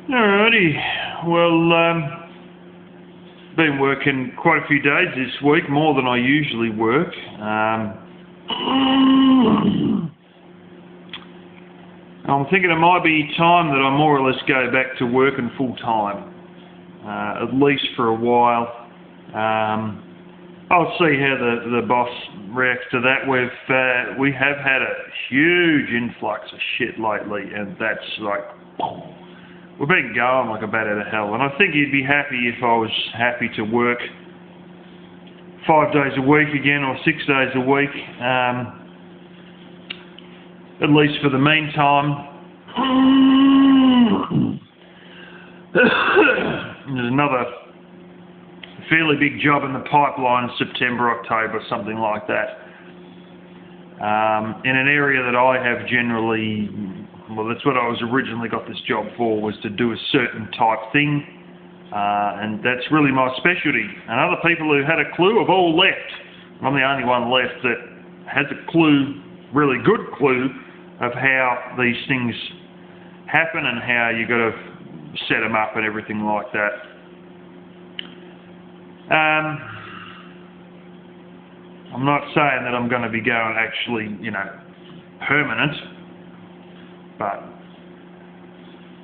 Alrighty. Well, been working quite a few days this week, more than I usually work. I'm thinking it might be time that I more or less go back to working full time, at least for a while. I'll see how the boss reacts to that. We have had a huge influx of shit lately, and that's like, we've been going like a bat out of hell. And I think he'd be happy if I was happy to work 5 days a week again, or 6 days a week, at least for the meantime. There's another fairly big job in the pipeline, September, October, something like that, in an area that I have generally, well, that's what I was originally got this job for, was to do a certain type thing, and that's really my specialty. And other people who had a clue have all left. I'm the only one left that has a clue, really good clue, of how these things happen and how you got to set them up and everything like that. I'm not saying that I'm going to be going actually, permanent, but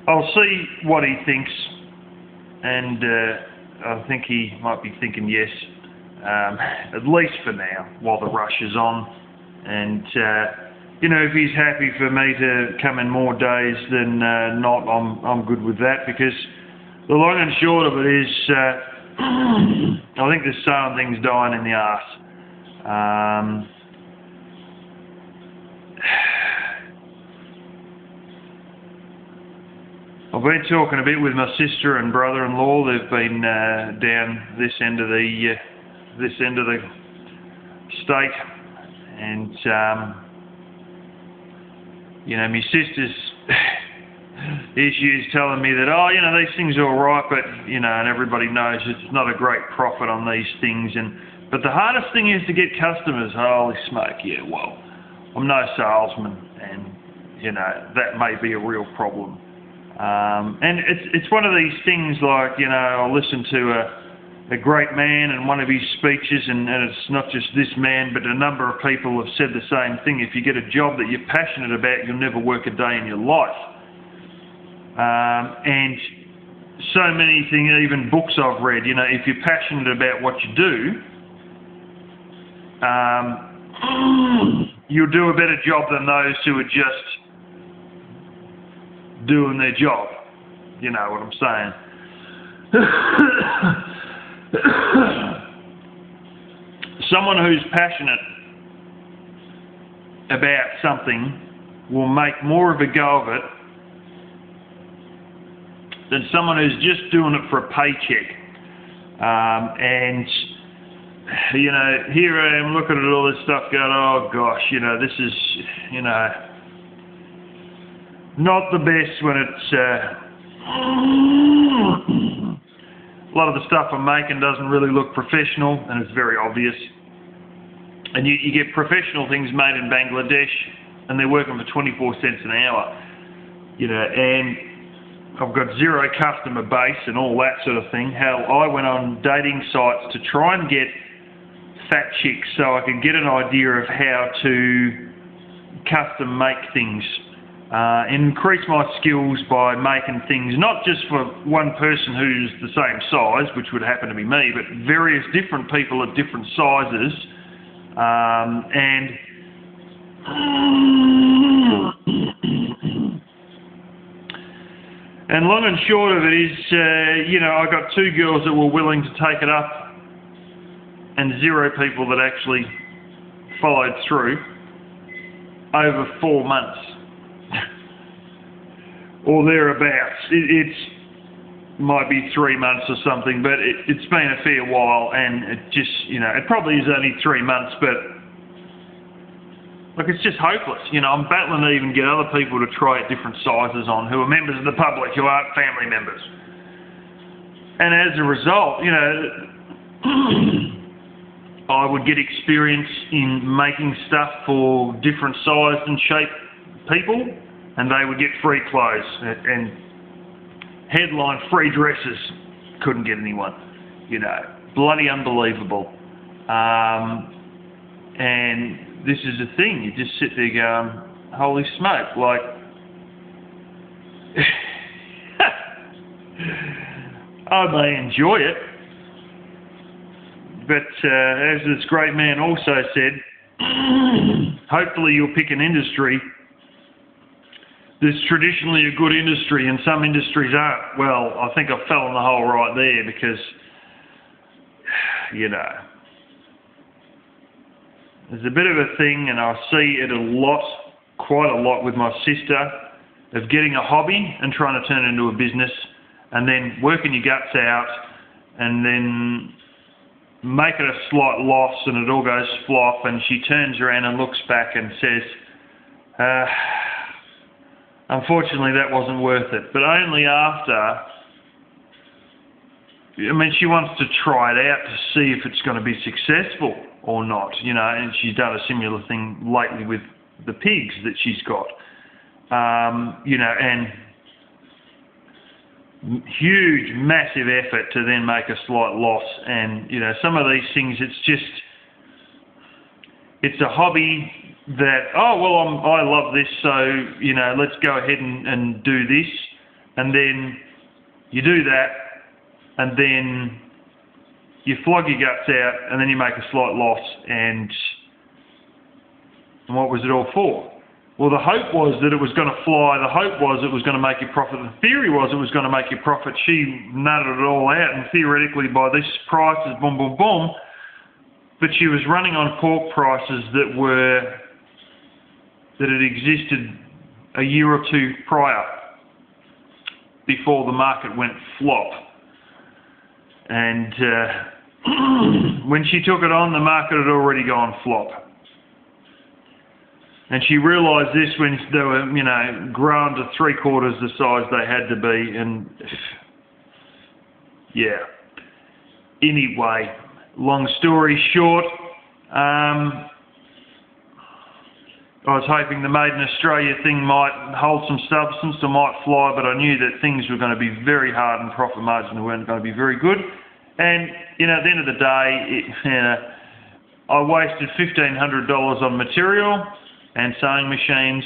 I'll see what he thinks, and I think he might be thinking yes, at least for now, while the rush is on. And if he's happy for me to come in more days than not, I'm good with that, because the long and short of it is, I think there's some things dying in the arse. I've been talking a bit with my sister and brother-in-law. They've been down this end of the state, and my sister's issues telling me that, these things are all right, but and everybody knows it's not a great profit on these things. But the hardest thing is to get customers. Holy smoke, yeah. Well, I'm no salesman, and that may be a real problem. And it's one of these things, like, I'll listen to a great man in one of his speeches, and it's not just this man, but a number of people have said the same thing. If you get a job that you're passionate about, you'll never work a day in your life. And so many things, even books I've read, if you're passionate about what you do, you'll do a better job than those who are just doing their job. You know what I'm saying? Someone who's passionate about something will make more of a go of it than someone who's just doing it for a paycheck. And here I am looking at all this stuff going, oh gosh, this is, not the best when it's, a lot of the stuff I'm making doesn't really look professional, and it's very obvious. And you get professional things made in Bangladesh, and they're working for 24 cents an hour, and I've got zero customer base and all that sort of thing. Hell, I went on dating sites to try and get fat chicks so I could get an idea of how to custom make things, increase my skills by making things not just for one person who's the same size, which would happen to be me, but various different people at different sizes, and long and short of it is, I got 2 girls that were willing to take it up, and 0 people that actually followed through over 4 months. Or thereabouts. It might be 3 months or something, but it's been a fair while, and it just, it probably is only 3 months, but look, it's just hopeless. I'm battling to even get other people to try at different sizes on, who are members of the public, who aren't family members. And as a result, I would get experience in making stuff for different sized and shaped people, and they would get free clothes. And Headline, free dresses. Couldn't get anyone. You know, bloody unbelievable. And this is the thing, you just sit there going, holy smoke, like, I may enjoy it, but as this great man also said, hopefully you'll pick an industry that's traditionally a good industry and some industries aren't. Well, I think I fell in the hole right there because, you know, there's a bit of a thing, and I see it quite a lot with my sister, of getting a hobby and trying to turn it into a business, and then working your guts out, and then make it a slight loss, and it all goes flop, and she turns around and looks back and says, unfortunately that wasn't worth it. But only after, I mean, she wants to try it out to see if it's going to be successful or not, you know, and she's done a similar thing lately with the pigs that she's got, you know, and huge, massive effort to then make a slight loss. And, you know, some of these things, it's a hobby that, oh, well, I love this, so, you know, let's go ahead and do this. And then you do that, and then you flog your guts out, and then you make a slight loss, and what was it all for? Well, the hope was that it was going to fly, the hope was it was going to make you profit, the theory was it was going to make you profit. She nutted it all out, and theoretically by this prices, boom, boom, boom, but she was running on pork prices that had existed a year or two prior, before the market went flop. And when she took it on, the market had already gone flop. And she realised this when they were, you know, grown to 3/4 the size they had to be. And yeah. Anyway, long story short, I was hoping the Made in Australia thing might hold some substance, or might fly, but I knew that things were going to be very hard and profit margins weren't going to be very good. And, you know, at the end of the day, I wasted $1,500 on material and sewing machines,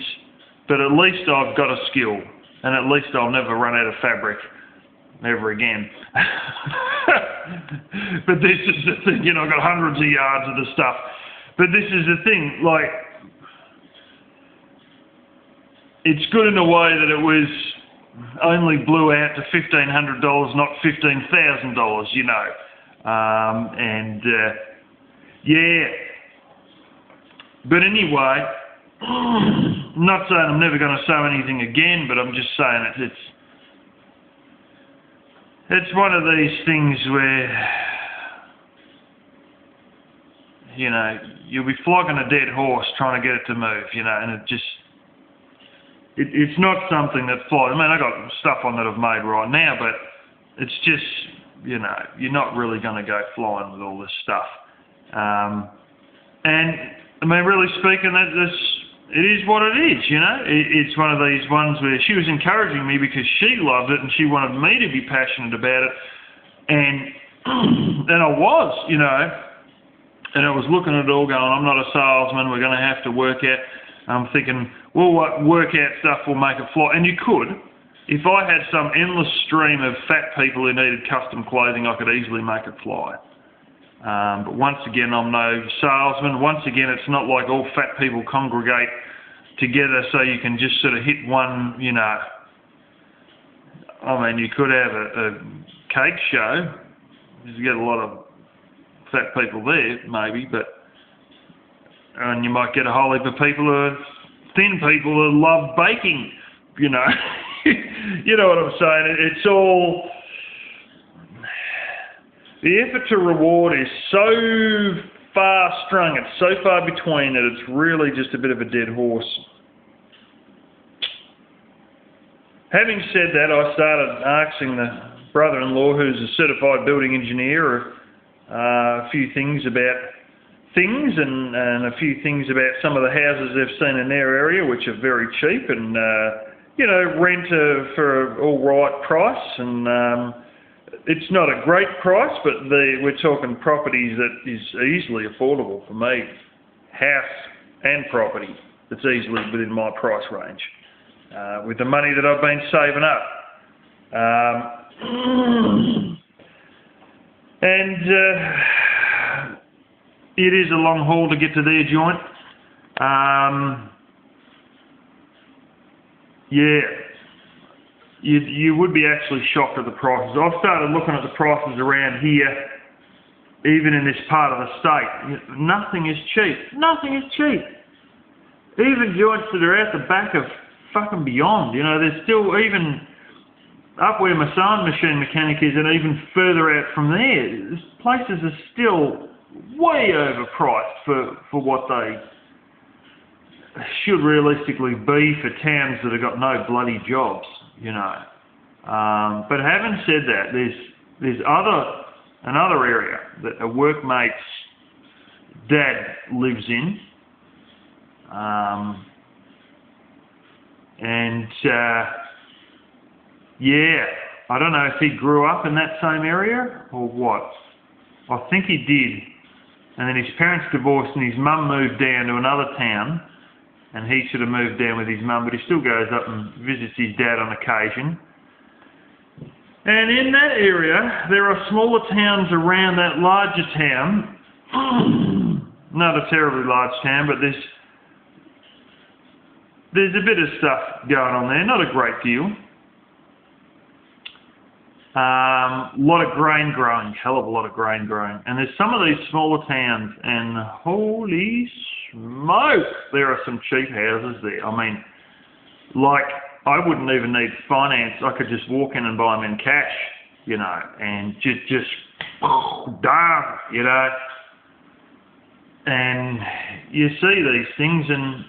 but at least I've got a skill, and at least I'll never run out of fabric ever again. But this is the thing, you know, I've got hundreds of yards of the stuff. But this is the thing, like, it's good in a way that it was only blew out to $1,500, not $15,000, you know. Yeah. But anyway, I'm not saying I'm never going to sew anything again, but I'm just saying it's one of these things where, you know, you'll be flogging a dead horse trying to get it to move, you know, and it's not something that flies. I mean, I got stuff on that I've made right now, but it's just, you know, you're not really going to go flying with all this stuff. And I mean, really speaking, it is what it is, you know. It's one of these ones where she was encouraging me because she loved it and she wanted me to be passionate about it, and I was, you know, and I was looking at it all going, I'm not a salesman, we're going to have to work out. I'm thinking, well, what workout stuff will make it fly? And you could. If I had some endless stream of fat people who needed custom clothing, I could easily make it fly. But once again, I'm no salesman. Once again, it's not like all fat people congregate together so you can just sort of hit one, you know. I mean, you could have a cake show. You get a lot of fat people there, maybe, and you might get a whole heap of people who are thin people who love baking, you know. You know what I'm saying? It's all... The effort to reward is so far strung, it's so far between that it's really just a bit of a dead horse. Having said that, I started asking the brother-in-law, who's a certified building engineer, a few things about things and a few things about some of the houses they've seen in their area, which are very cheap, and rent for an all right price, and it's not a great price, but we're talking properties that is easily affordable for me, house and property. It's easily within my price range, with the money that I've been saving up. And it is a long haul to get to their joint. Yeah, you would be actually shocked at the prices. I've started looking at the prices around here, even in this part of the state. Nothing is cheap. Nothing is cheap. Even joints that are out the back of fucking beyond. There's still, even up where my sewing machine mechanic is, and even further out from there, places are still way overpriced for what they should realistically be for towns that have got no bloody jobs, But having said that, there's another area that a workmate's dad lives in, yeah, I don't know if he grew up in that same area or what. I think he did. And then his parents divorced and his mum moved down to another town, and he should have moved down with his mum, but he still goes up and visits his dad on occasion. And in that area, there are smaller towns around that larger town. Not a terribly large town, but there's a bit of stuff going on there, not a great deal. A lot of grain growing, hell of a lot of grain growing. And there's some of these smaller towns, and holy smoke, there are some cheap houses there. I mean, like, I wouldn't even need finance. I could just walk in and buy them in cash, and just darn, And you see these things, and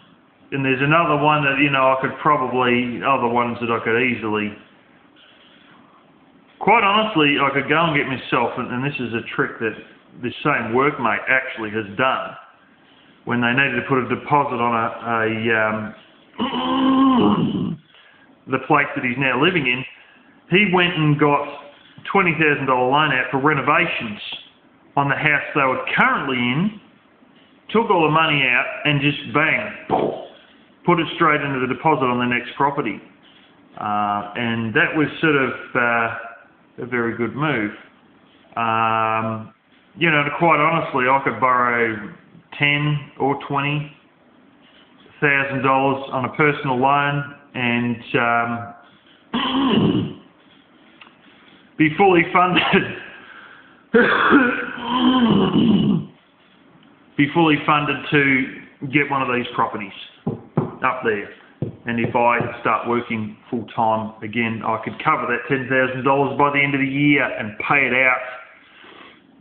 there's another one that, I could probably, other ones that I could easily, quite honestly, I could go and get myself, and this is a trick that this same workmate actually has done, when they needed to put a deposit on the place that he's now living in. He went and got $20,000 loan out for renovations on the house they were currently in, took all the money out, and just bang, put it straight into the deposit on the next property. And that was sort of a very good move. Quite honestly, I could borrow $10,000 or $20,000 on a personal loan and be fully funded. Be fully funded to get one of these properties up there. And if I start working full time again, I could cover that $10,000 by the end of the year and pay it out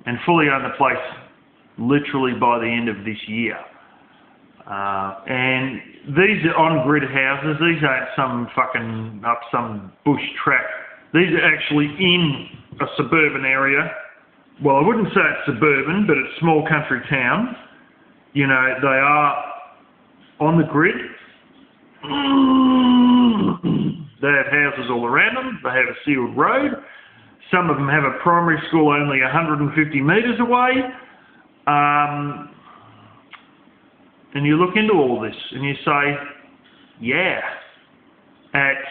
and fully own the place literally by the end of this year. And these are on-grid houses. These aren't some fucking up some bush track. These are actually in a suburban area. Well, I wouldn't say it's suburban, but it's small country town. They are on the grid. They have houses all around them. They have a sealed road. Some of them have a primary school only 150 metres away. And you look into all this and you say, yeah, at,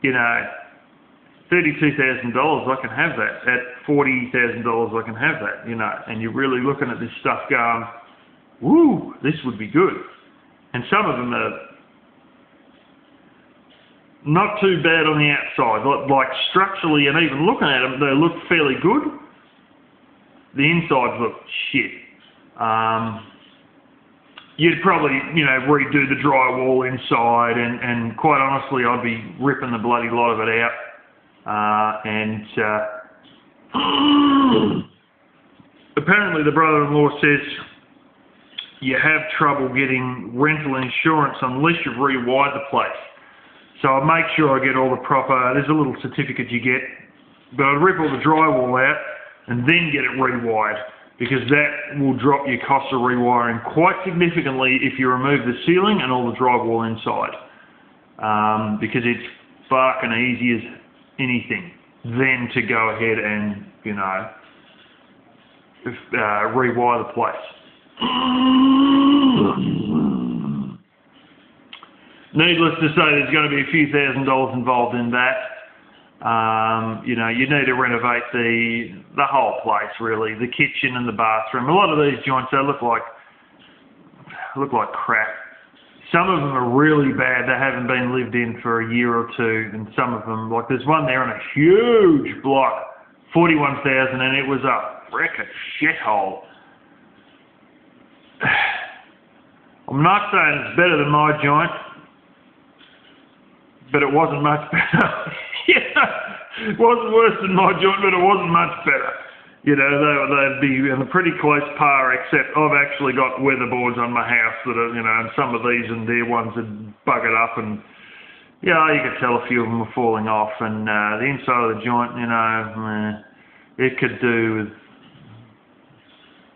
$32,000 I can have that. At $40,000 I can have that, And you're really looking at this stuff going, woo, this would be good. And some of them are not too bad on the outside, like structurally, and even looking at them, they look fairly good. The insides look shit. You'd probably, redo the drywall inside, and quite honestly, I'd be ripping the bloody lot of it out. Apparently the brother-in-law says you have trouble getting rental insurance unless you've rewired the place. So I make sure I get all the proper, there's a little certificate you get, but I'd rip all the drywall out and then get it rewired, because that will drop your cost of rewiring quite significantly if you remove the ceiling and all the drywall inside. because it's fucking easy as anything then to go ahead and, you know, rewire the place. Needless to say, there's going to be a few $1,000s involved in that. You know, you need to renovate the whole place, really, the kitchen and the bathroom. A lot of these joints, they look like crap. Some of them are really bad. They haven't been lived in for a year or two, and some of them, like there's one there on a huge block, 41,000, and it was a frickin' shithole. I'm not saying it's better than my joint, but it wasn't much better. Yeah, it wasn't worse than my joint, but it wasn't much better. You know, they'd be in a pretty close par, except I've actually got weatherboards on my house that are, you know, and some of these and their ones had buggered up, and yeah, you could tell a few of them were falling off, and the inside of the joint, you know, it could do with,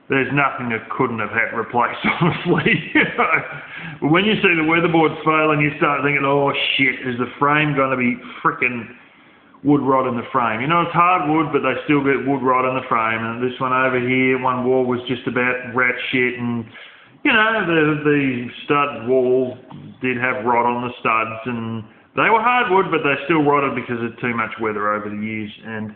there's nothing that couldn't have had replaced, honestly. You know? But when you see the weatherboards failing, you start thinking, oh shit, is the frame going to be frickin' wood rot in the frame? You know, it's hardwood, but they still get wood rot in the frame. And this one over here, one wall was just about rat shit, and you know, the stud wall did have rot on the studs, and they were hardwood, but they still rotted because of too much weather over the years. And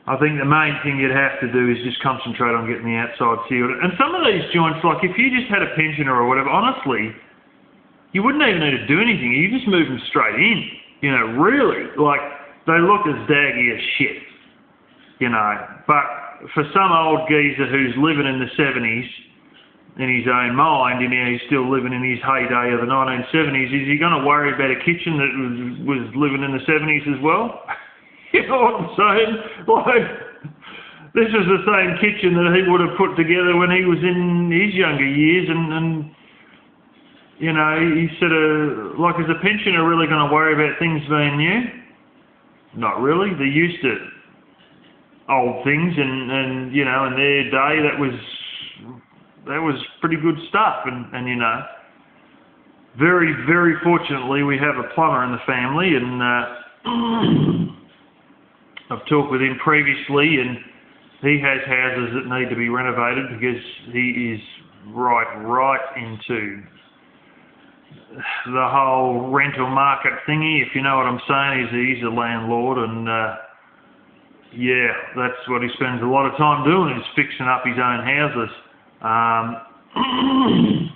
I think the main thing you'd have to do is just concentrate on getting the outside sealed. And some of these joints, like if you just had a pensioner or whatever, honestly, you wouldn't even need to do anything. You just move them straight in. You know, really. Like, they look as daggy as shit. You know. But for some old geezer who's living in the 70s, in his own mind, you know, he's still living in his heyday of the 1970s, is he going to worry about a kitchen that was living in the 70s as well? You know what I'm saying? Like, this is the same kitchen that he would have put together when he was in his younger years, and you know, he sort of, like, is a pensioner really going to worry about things being new? Not really. They're used to old things, and you know, in their day, that was pretty good stuff, and you know, very, very fortunately, we have a plumber in the family, and I've talked with him previously, and he has houses that need to be renovated because he is right into the whole rental market thingy, if you know what I'm saying. He's a landlord, and yeah, that's what he spends a lot of time doing, is fixing up his own houses.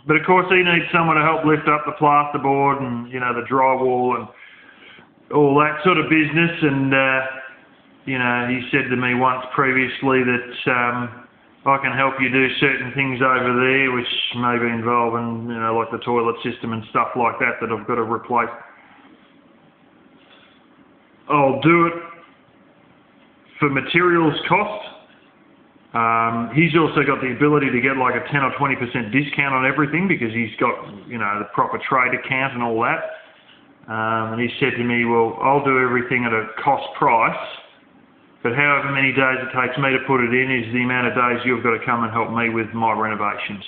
But of course he needs someone to help lift up the plasterboard and, you know, the drywall and all that sort of business. And you know, he said to me once previously that I can help you do certain things over there, which may be involving, you know, like the toilet system and stuff like that I've got to replace. I'll do it for materials cost. He's also got the ability to get like a 10 or 20% discount on everything because he's got, you know, the proper trade account and all that. And he said to me, well, I'll do everything at a cost price, but however many days it takes me to put it in is the amount of days you've got to come and help me with my renovations.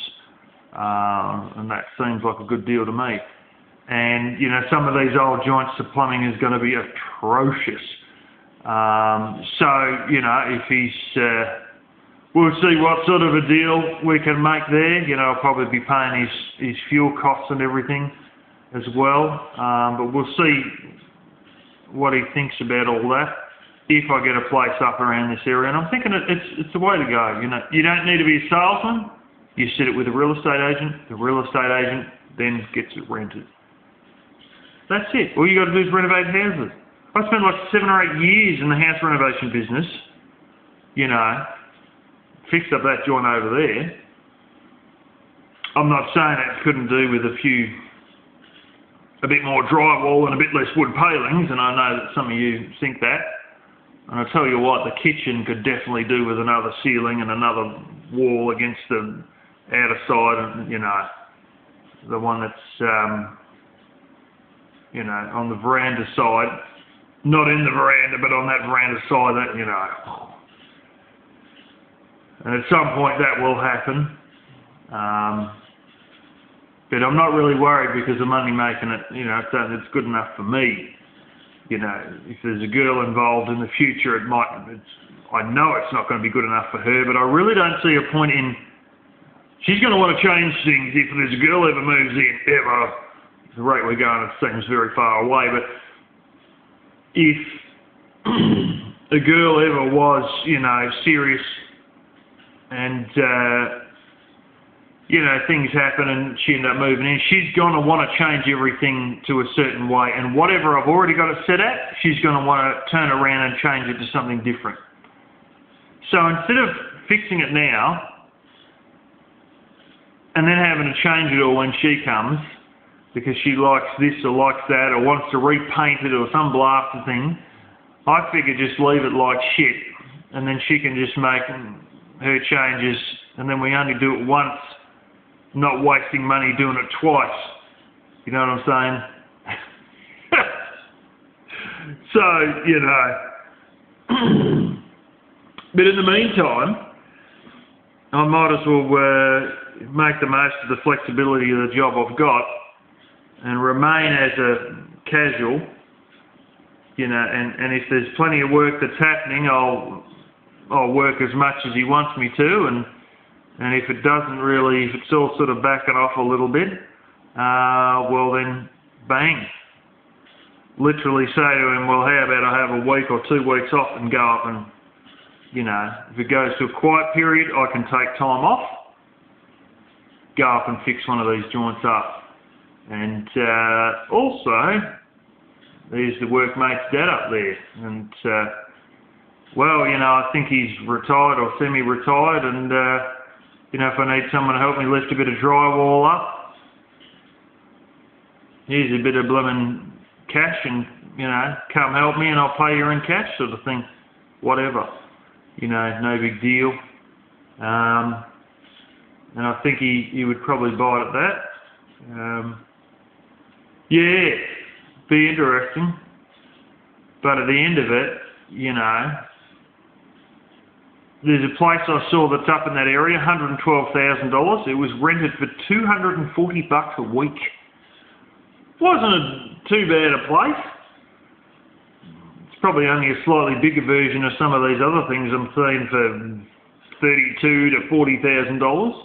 And that seems like a good deal to me. And, you know, some of these old joints, the plumbing is going to be atrocious. So, you know, if he's... we'll see what sort of a deal we can make there. You know, I'll probably be paying his fuel costs and everything as well. But we'll see what he thinks about all that if I get a place up around this area. And I'm thinking it's the way to go. You know, you don't need to be a salesman. You sit it with a real estate agent. The real estate agent then gets it rented. That's it. All you got to do is renovate houses. I spent like 7 or 8 years in the house renovation business. You know, fixed up that joint over there. I'm not saying it couldn't do with a bit more drywall and a bit less wood palings, and I know that some of you think that. And I'll tell you what, the kitchen could definitely do with another ceiling and another wall against the outer side, and, you know, the one that's, you know, on the veranda side. Not in the veranda, but on that veranda side, that, you know. And at some point that will happen. But I'm not really worried because I'm only making it, you know, so it's good enough for me. You know, if there's a girl involved in the future, I know it's not going to be good enough for her, but I really don't see a point in, she's going to want to change things if there's a girl ever moves in, ever. The rate we're going, it seems very far away, but if a girl ever was, you know, serious and, you know, things happen and she ended up moving in, she's going to want to change everything to a certain way, and whatever I've already got it set at, she's going to want to turn around and change it to something different. So instead of fixing it now and then having to change it all when she comes because she likes this or likes that or wants to repaint it or some blasted thing, I figure just leave it like shit and then she can just make her changes, and then we only do it once, not wasting money doing it twice. You know what I'm saying? So, you know. But in the meantime, I might as well make the most of the flexibility of the job I've got and remain as a casual, you know, and if there's plenty of work that's happening, I'll work as much as he wants me to, and if it doesn't really, if it's all sort of backing off a little bit, well then, bang. Literally say to him, well, how about I have a week or 2 weeks off and go up and, you know, if it goes to a quiet period, I can take time off, go up and fix one of these joints up. And also, there's the workmate's dad up there. And, well, you know, I think he's retired or semi-retired, and, you know, if I need someone to help me lift a bit of drywall up, here's a bit of blooming cash and, you know, come help me and I'll pay you in cash sort of thing. Whatever. You know, no big deal. And I think he would probably bite at that. Yeah, be interesting. But at the end of it, you know, there's a place I saw that's up in that area, $112,000. It was rented for $240 a week. Wasn't too bad a place. It's probably only a slightly bigger version of some of these other things I'm seeing for $32,000 to $40,000.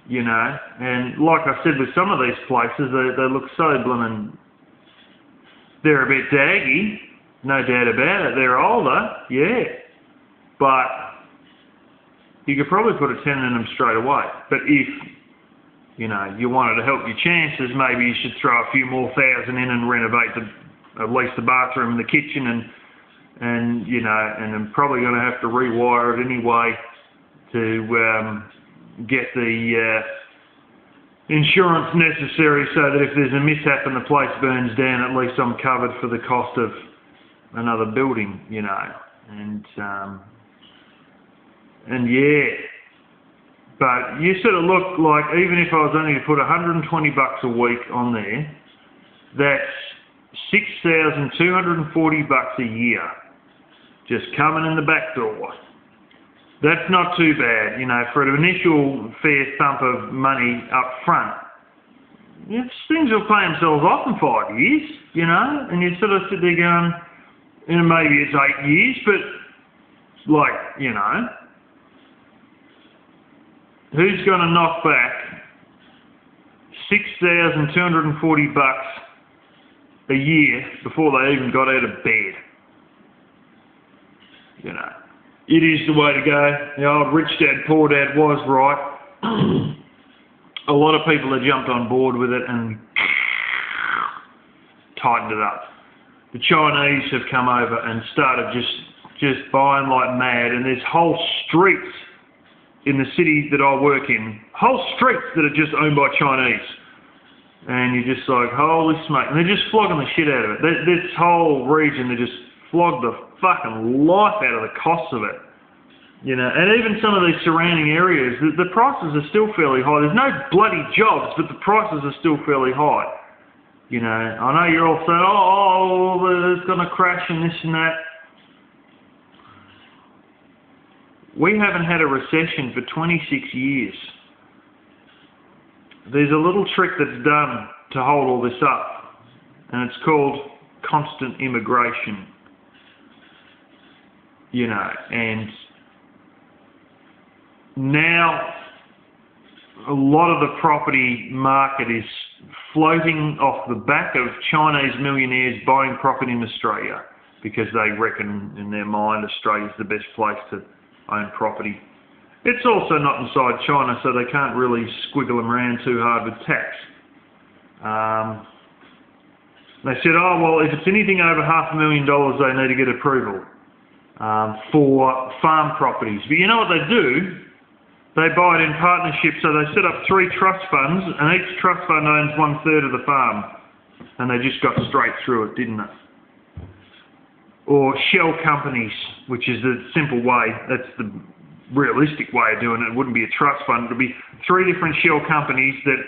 You know, and like I said with some of these places, they look so blooming. They're a bit daggy, no doubt about it. They're older, yeah. But you could probably put a tenant in them straight away. But if, you know, you wanted to help your chances, maybe you should throw a few more thousand in and renovate at least the bathroom and the kitchen, and you know, and I'm probably going to have to rewire it anyway to get the insurance necessary so that if there's a mishap and the place burns down, at least I'm covered for the cost of another building, you know. And yeah, but you sort of look like, even if I was only to put $120 a week on there, that's $6,240 a year just coming in the back door. That's not too bad, you know, for an initial fair thump of money up front. Things will pay themselves off in 5 years, you know, and you sort of sit there going, you know, maybe it's 8 years, but like, you know, who's going to knock back $6,240 a year before they even got out of bed? You know, it is the way to go. The old rich dad, poor dad was right. A lot of people have jumped on board with it and tightened it up. The Chinese have come over and started just buying like mad, and there's whole streets in the city that I work in, whole streets that are just owned by Chinese. And you're just like, holy smoke. And they're just flogging the shit out of it. This whole region, they just flog the fucking life out of the costs of it. You know, and even some of these surrounding areas, the prices are still fairly high. There's no bloody jobs, but the prices are still fairly high. You know, I know you're all saying, oh, it's going to crash and this and that. We haven't had a recession for 26 years. there's a little trick that's done to hold all this up, and it's called constant immigration. You know, and now a lot of the property market is floating off the back of Chinese millionaires buying property in Australia because they reckon in their mind Australia's the best place to own property. It's also not inside China, so they can't really squiggle them around too hard with tax. They said, oh, well, if it's anything over $500,000, they need to get approval for farm properties. But you know what they do? They buy it in partnership, so they set up 3 trust funds, and each trust fund owns 1/3 of the farm. And they just got straight through it, didn't they? Or shell companies, which is the simple way, that's the realistic way of doing it. It wouldn't be a trust fund, it would be 3 different shell companies that,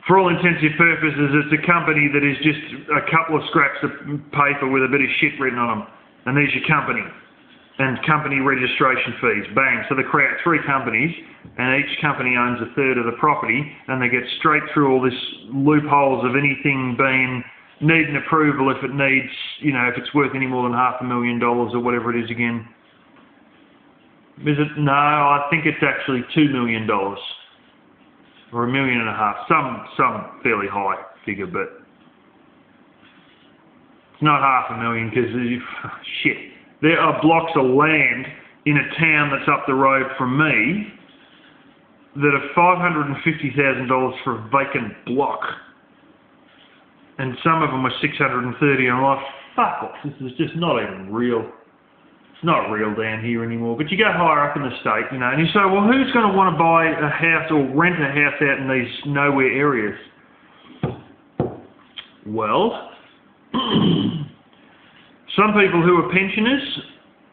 for all intensive purposes, it's a company that is just a couple of scraps of paper with a bit of shit written on them. And there's your company. And company registration fees, bang. So they create 3 companies, and each company owns 1/3 of the property, and they get straight through all this loopholes of anything being needing approval if it needs, you know, if it's worth any more than $500,000 or whatever it is again. Is it? No, I think it's actually $2 million or $1.5 million. Some fairly high figure, but it's not $500,000 because shit. There are blocks of land in a town that's up the road from me that are $550,000 for a vacant block. And some of them are $630,000, and I'm like, fuck off, this is just not even real. It's not real down here anymore. But you go higher up in the state, you know, and you say, well, who's going to want to buy a house or rent a house out in these nowhere areas? Well, some people who are pensioners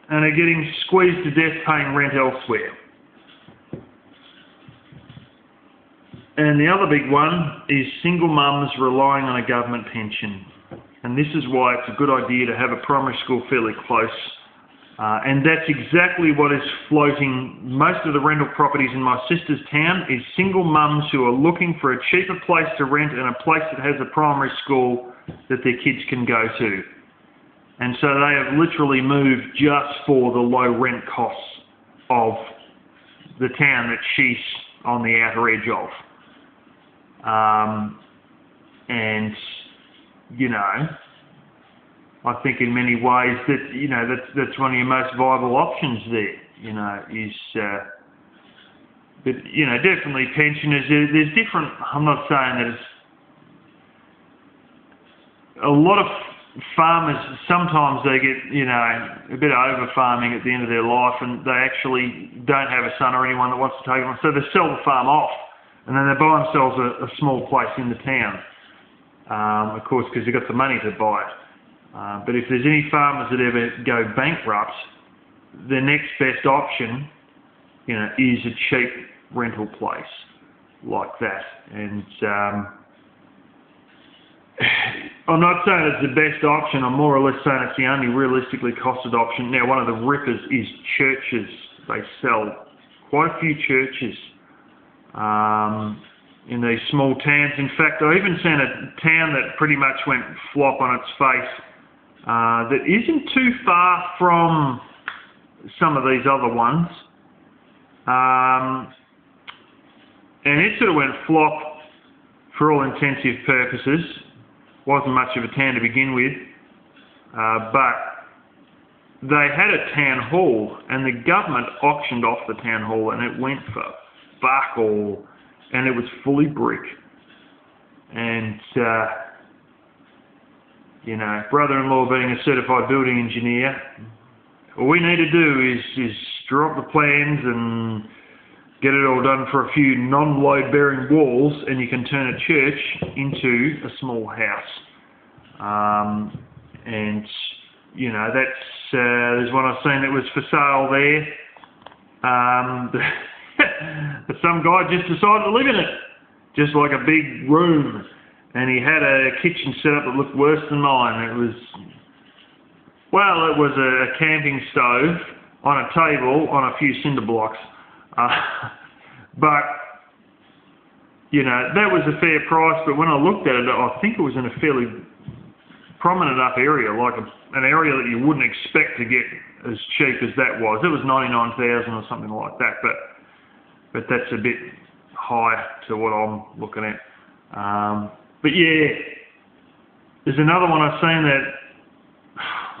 and are getting squeezed to death paying rent elsewhere. And the other big one is single mums relying on a government pension. And this is why it's a good idea to have a primary school fairly close. And that's exactly what is floating most of the rental properties in my sister's town, is single mums who are looking for a cheaper place to rent and a place that has a primary school that their kids can go to. And so they have literally moved just for the low rent costs of the town that she's on the outer edge of. And, you know, I think in many ways that, you know, that's one of your most viable options there, you know, is, but, you know, definitely pensioners, there's different, I'm not saying that it's, a lot of farmers, sometimes they get, you know, a bit over farming at the end of their life, and they actually don't have a son or anyone that wants to take them, so they sell the farm off, and then they buy themselves a small place in the town, of course, because they've got the money to buy it. But if there's any farmers that ever go bankrupt, the next best option, you know, is a cheap rental place like that. And I'm not saying it's the best option. I'm more or less saying it's the only realistically costed option. Now, one of the rippers is churches. They sell quite a few churches in these small towns. In fact, I even seen a town that pretty much went flop on its face that isn't too far from some of these other ones. And it sort of went flop for all intensive purposes. Wasn't much of a town to begin with. But they had a town hall, and the government auctioned off the town hall, and it went for fuck all. And it was fully brick. And, you know, brother-in-law being a certified building engineer, all we need to do is draw up the plans and get it all done for a few non-load bearing walls, and you can turn a church into a small house. And, you know, that's, there's one I've seen that was for sale there. But some guy just decided to live in it, just like a big room. And he had a kitchen set up that looked worse than mine. It was, well, it was a camping stove on a table on a few cinder blocks. But, you know, that was a fair price, but when I looked at it, I think it was in a fairly prominent up area, like an area that you wouldn't expect to get as cheap as that was. It was 99,000 or something like that, but that's a bit high to what I'm looking at. But yeah, there's another one I've seen that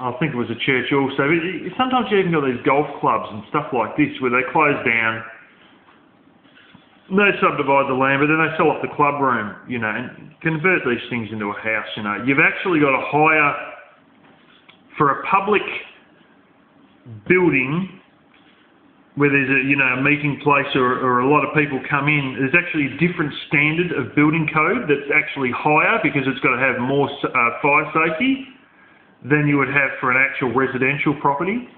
I think it was a church also. Sometimes you even got these golf clubs and stuff like this where they close down, they subdivide the land, but then they sell off the club room, you know, and convert these things into a house, you know. You've actually got to hire for a public building where there's a, you know, a meeting place or a lot of people come in. There's actually a different standard of building code that's actually higher because it's got to have more fire safety than you would have for an actual residential property.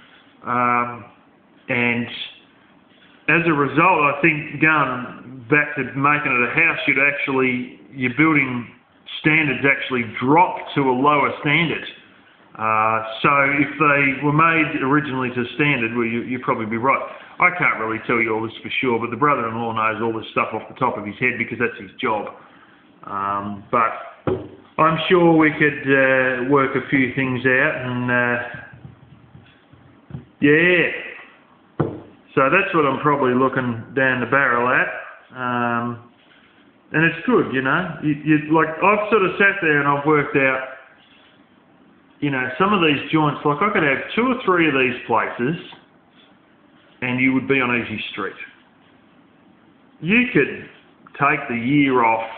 And as a result, I think going back to making it a house, your building standards actually drop to a lower standard. So if they were made originally to standard, well, you'd probably be right. I can't really tell you all this for sure, but the brother-in-law knows all this stuff off the top of his head because that's his job. But I'm sure we could work a few things out, and yeah. So that's what I'm probably looking down the barrel at. And it's good, you know. Like, I've sort of sat there and I've worked out, you know, some of these joints, like I could have 2 or 3 of these places and you would be on easy street. You could take the year off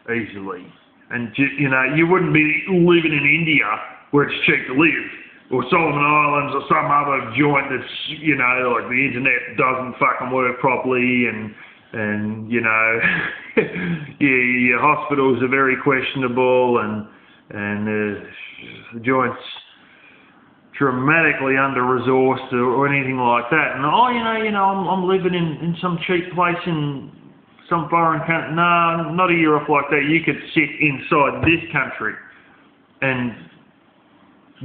easily and, you know, you wouldn't be living in India where it's cheap to live, or Solomon Islands or some other joint that's, you know, like the internet doesn't fucking work properly and you know, your hospitals are very questionable and the joint's dramatically under-resourced or anything like that. And I'm living in some cheap place in some foreign country. No, not a year off like that. You could sit inside this country and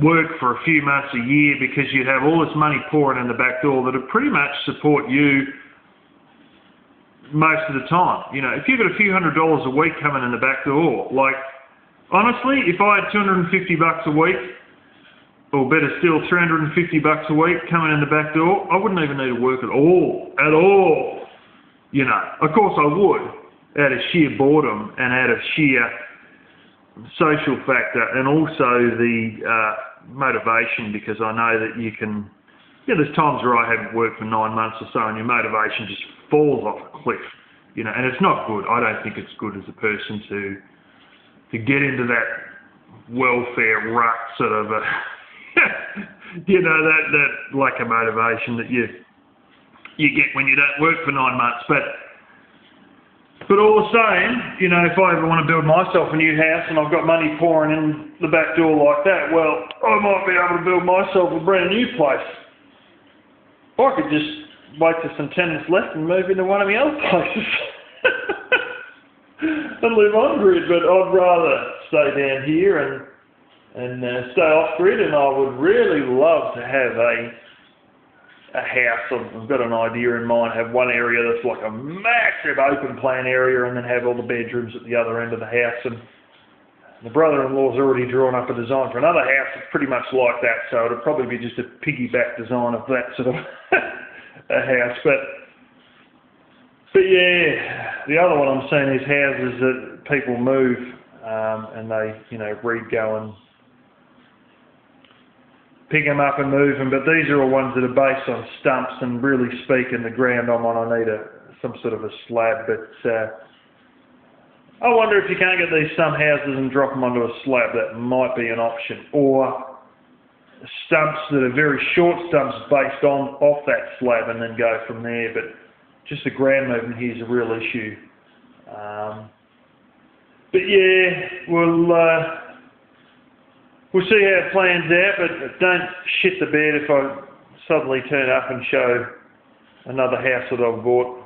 work for a few months a year because you'd have all this money pouring in the back door that would pretty much support you most of the time. You know, if you've got a few $100s a week coming in the back door, like, honestly, if I had $250 a week, or better still, $350 a week coming in the back door, I wouldn't even need to work at all. You know, of course I would, out of sheer boredom and out of sheer social factor, and also the motivation, because I know that you can, there's times where I haven't worked for 9 months or so and your motivation just falls off a cliff, you know, and it's not good. I don't think it's good as a person to get into that welfare rut sort of you know, that lack of motivation that you get when you don't work for 9 months. But all the same, you know, if I ever want to build myself a new house and I've got money pouring in the back door like that, well, I might be able to build myself a brand new place. Or I could just wait till some tenants left and move into one of my other places and live on grid. But I'd rather stay down here and stay off grid, and I would really love to have a house. I've got an idea in mind, have one area that's like a massive open plan area and then have all the bedrooms at the other end of the house. And the brother-in-law's already drawn up a design for another house that's pretty much like that, so it'll probably be just a piggyback design of that sort of a house. But yeah, the other one I'm seeing is houses that people move and they, you know, re-go and pick them up and move them, but these are all ones that are based on stumps, and really speaking, the ground I'm on, I need some sort of a slab. But I wonder if you can't get these some houses and drop them onto a slab. That might be an option. Or stumps that are very short stumps based off that slab and then go from there. But just the ground movement here is a real issue. But yeah, we'll see how it plans out, but don't shit the bed if I suddenly turn up and show another house that I've bought